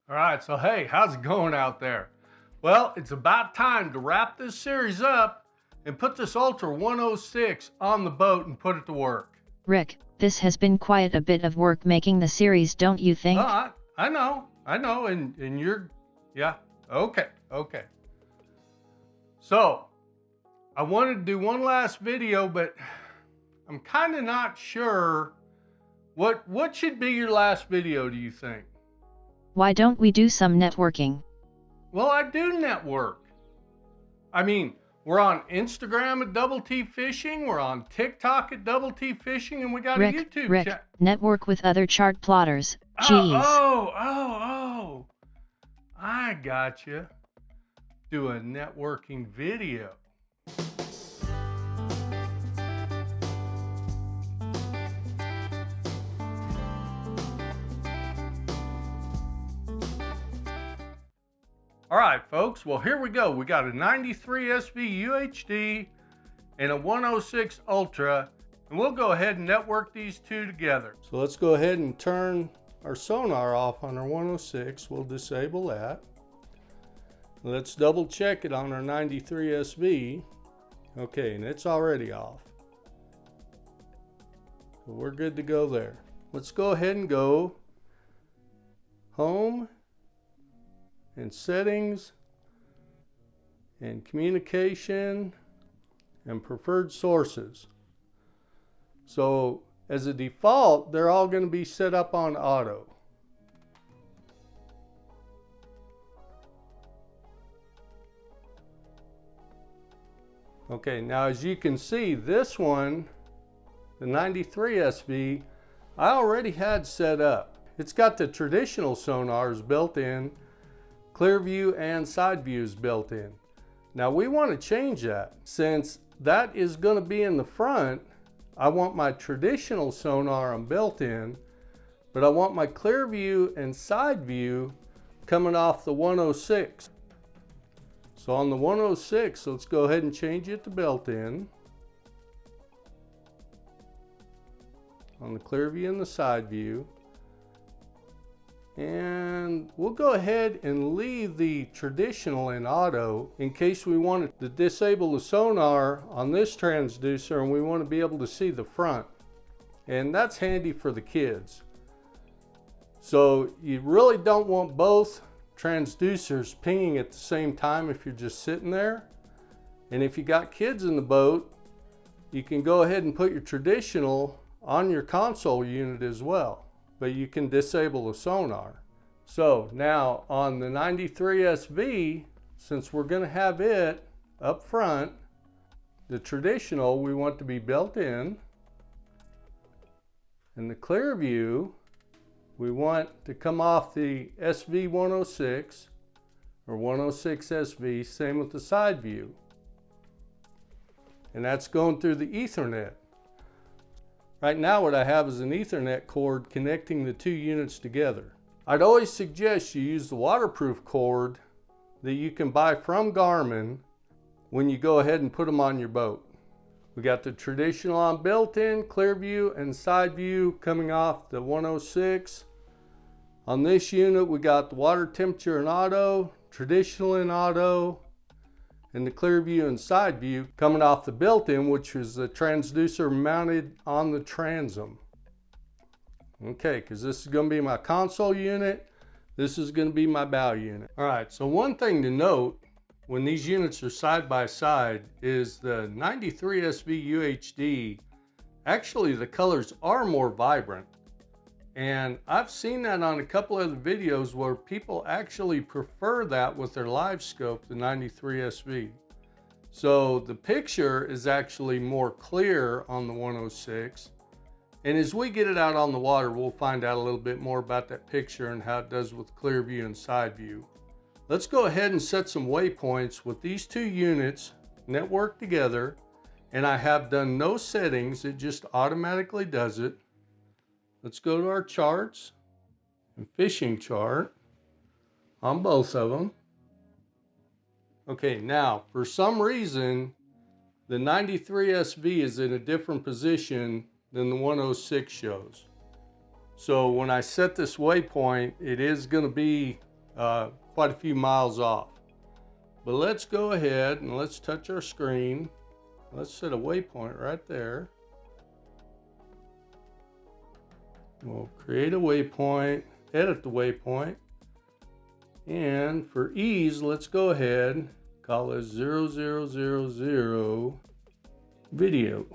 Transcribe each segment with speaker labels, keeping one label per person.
Speaker 1: All right, so hey, how's it going out there? Well, it's about time to wrap this series up and put this Ultra 106 on the boat and put it to work.
Speaker 2: Rick, this has been quite a bit of work making the series, don't you think?
Speaker 1: I know, and you're, yeah, okay. So, I wanted to do one last video, but I'm kind of not sure what should be your last video, do you think?
Speaker 2: Why don't we do some networking?
Speaker 1: Well, I do network. I mean, we're on Instagram at Double T Fishing, we're on TikTok at Double T Fishing, and we got a YouTube
Speaker 2: Rick,
Speaker 1: channel.
Speaker 2: network with other chart plotters. Jeez.
Speaker 1: Oh. I got you. Do a networking video. All right, folks, well, here we go. We got a 93 SV UHD and a 106 Ultra, and we'll go ahead and network these two together. So let's go ahead and turn our sonar off on our 106. We'll disable that. Let's double check it on our 93 SV. Okay, and it's already off. So we're good to go there. Let's go ahead and go home and settings and communication and preferred sources. So as a default, they're all going to be set up on auto. Okay, now as you can see, this one, the 93 SV, I already had set up. It's got the traditional sonars built in, clear view and side views built in. Now we want to change that. Since that is going to be in the front, I want my traditional sonar on built in, but I want my clear view and side view coming off the 106. So on the 106, let's go ahead and change it to built in. On the clear view and the side view. And we'll go ahead and leave the traditional in auto in case we wanted to disable the sonar on this transducer and we want to be able to see the front. And that's handy for the kids. So you really don't want both transducers pinging at the same time if you're just sitting there. And if you got kids in the boat, you can go ahead and put your traditional on your console unit as well. But you can disable the sonar. So now on the 93 SV, since we're going to have it up front, the traditional we want to be built in, and the clear view we want to come off the SV 106 or 106 SV, same with the side view. And that's going through the Ethernet. Right now what I have is an Ethernet cord connecting the two units together. I'd always suggest you use the waterproof cord that you can buy from Garmin when you go ahead and put them on your boat. We got the traditional on built-in, clear view and side view coming off the 106. On this unit we got the water temperature in auto, traditional in auto, and the clear view and side view coming off the built-in, which is the transducer mounted on the transom. Okay, because this is going to be my console unit, this is going to be my bow unit. All right, so one thing to note when these units are side by side is the 93 SV UHD, actually the colors are more vibrant. And I've seen that on a couple of the videos where people actually prefer that with their live scope, the 93 SV. So the picture is actually more clear on the 106. And as we get it out on the water, we'll find out a little bit more about that picture and how it does with clear view and side view. Let's go ahead and set some waypoints with these two units networked together. And I have done no settings, it just automatically does it. Let's go to our charts and fishing chart on both of them. Okay, now for some reason, the 93 SV is in a different position than the 106 shows. So when I set this waypoint, it is going to be quite a few miles off. But let's go ahead and let's touch our screen. Let's set a waypoint right there. We'll create a waypoint, edit the waypoint, and for ease, let's go ahead, call this 0000 video.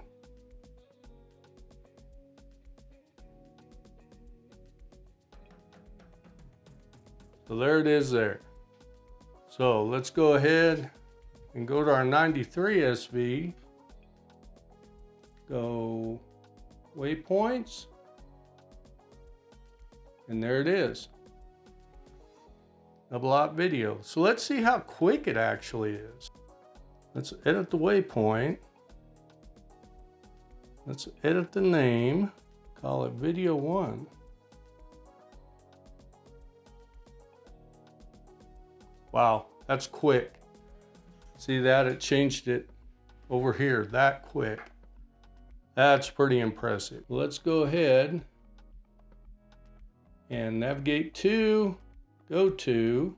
Speaker 1: So there it is there. So let's go ahead and go to our 93 SV, go waypoints, and there it is. Double out video. So let's see how quick it actually is. Let's edit the waypoint. Let's edit the name, call it video 1. Wow, that's quick. See that? It changed it over here that quick. That's pretty impressive. Let's go ahead and navigate to, go to,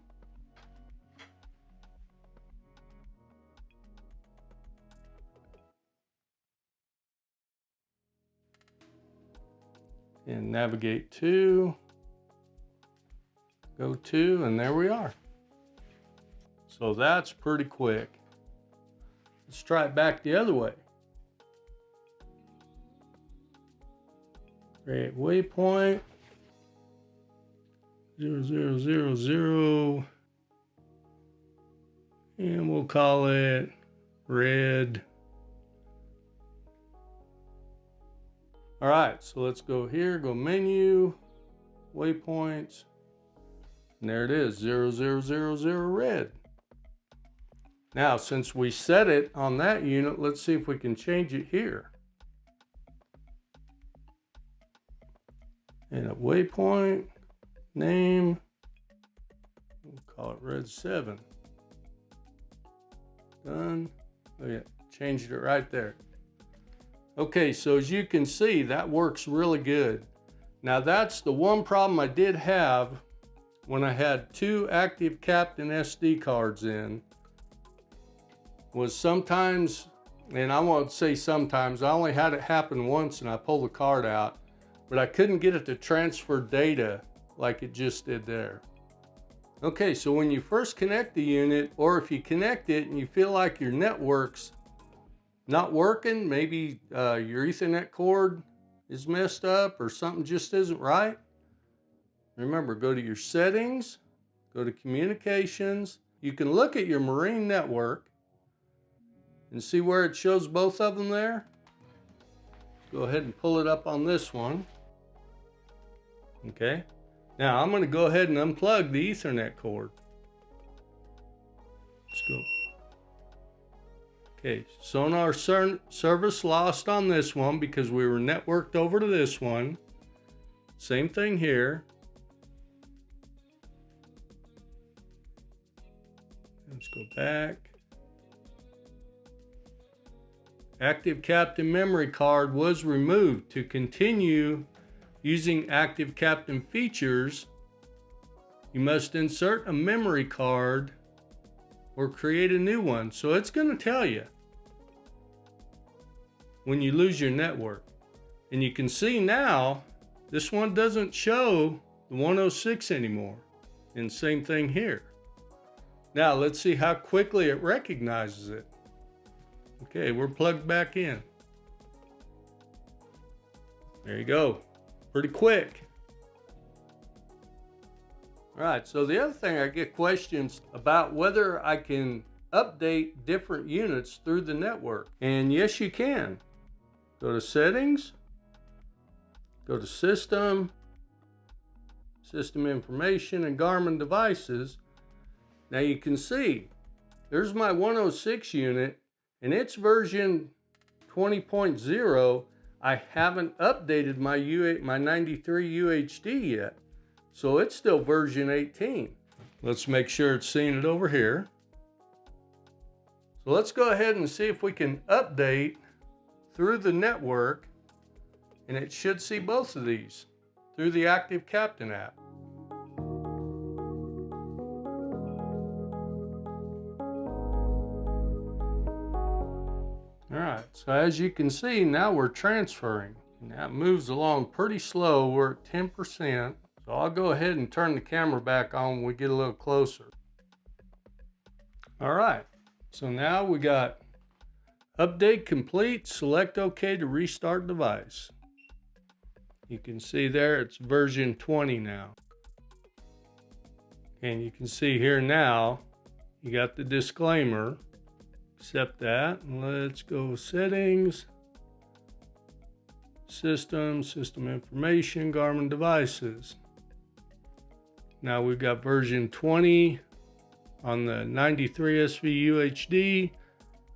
Speaker 1: and navigate to, go to, and there we are. So that's pretty quick. Let's try it back the other way. Create waypoint, 0000, and we'll call it red. All right, so let's go here, go menu, waypoints, and there it is, 0000 red. Now, since we set it on that unit, let's see if we can change it here. And a waypoint, name, we'll call it red 7. Done. Look at, changed it right there. Okay, so as you can see, that works really good. Now that's the one problem I did have when I had 2 active Captain SD cards in, was sometimes, and I won't say sometimes, I only had it happen once and I pulled the card out, but I couldn't get it to transfer data like it just did there. Okay, so when you first connect the unit, or if you connect it and you feel like your network's not working, maybe your Ethernet cord is messed up or something just isn't right, remember, go to your settings, go to communications. You can look at your marine network and see where it shows both of them there. Go ahead and pull it up on this one. Okay, now I'm going to go ahead and unplug the Ethernet cord. Let's go. Okay, Sonar service lost on this one because we were networked over to this one. Same thing here. Let's go back. Active Captain memory card was removed. To continue using Active Captain features, you must insert a memory card or create a new one. So it's going to tell you when you lose your network. And you can see now, this one doesn't show the 106 anymore. And same thing here. Now let's see how quickly it recognizes it. Okay, we're plugged back in. There you go. Pretty quick. All right, so the other thing, I get questions about whether I can update different units through the network. And yes, you can. Go to settings, go to system, system information, and Garmin devices. Now you can see, there's my 106 unit, and it's version 20.0. I haven't updated my 93 UHD yet. So it's still version 18. Let's make sure it's seeing it over here. So let's go ahead and see if we can update through the network, and it should see both of these through the Active Captain app. right, so as you can see, now we're transferring. And that moves along pretty slow. We're at 10%. So I'll go ahead and turn the camera back on when we get a little closer. All right, so now we got update complete. Select OK to restart device. You can see there it's version 20 now. And you can see here now, you got the disclaimer. Accept that. Let's go settings, system information, Garmin devices. Now we've got version 20 on the 93 SV UHD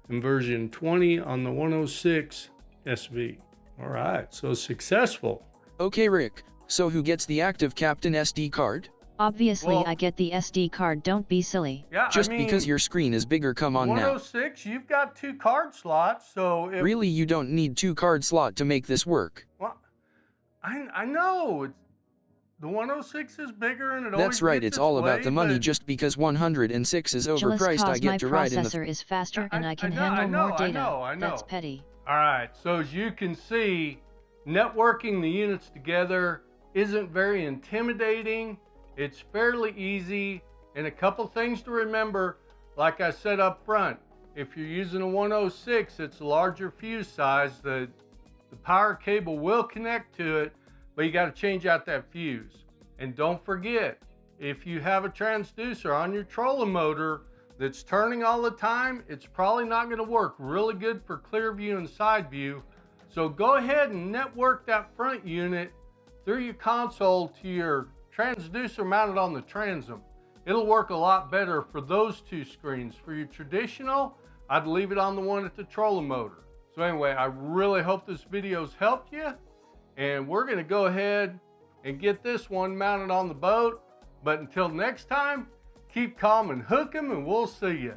Speaker 1: and version 20 on the 106 SV. All right, so successful.
Speaker 3: Okay, Rick, so who gets the active Captain SD card?
Speaker 2: Obviously,
Speaker 1: Well,
Speaker 2: I get the SD card, don't be silly.
Speaker 1: Yeah,
Speaker 3: Just because your screen is bigger, come on now.
Speaker 1: 106, you've got 2 card slots, so if,
Speaker 3: Really, you don't need 2 card slot to make this work.
Speaker 1: well, I know the 106 is bigger and it
Speaker 3: That's right,
Speaker 1: gets
Speaker 3: it's all about
Speaker 1: way,
Speaker 3: the money.
Speaker 1: but
Speaker 3: Just because 106 is
Speaker 2: Just
Speaker 3: overpriced, I
Speaker 2: cause
Speaker 3: get
Speaker 2: my
Speaker 3: to ride in the...
Speaker 2: processor is faster and I can
Speaker 1: I
Speaker 2: handle
Speaker 1: know,
Speaker 2: more data.
Speaker 1: I know.
Speaker 2: That's petty.
Speaker 1: All right, so as you can see, networking the units together isn't very intimidating. It's fairly easy, and a couple things to remember, like I said up front, if you're using a 106, it's a larger fuse size. The power cable will connect to it, but you got to change out that fuse. And don't forget, if you have a transducer on your trolling motor that's turning all the time, it's probably not going to work really good for clear view and side view. So go ahead and network that front unit through your console to your transducer mounted on the transom. It'll work a lot better for those 2 screens. For your traditional, I'd leave it on the one at the trolling motor. So anyway, I really hope this video's helped you, and we're going to go ahead and get this one mounted on the boat. But until next time, keep calm and hook 'em, and we'll see you.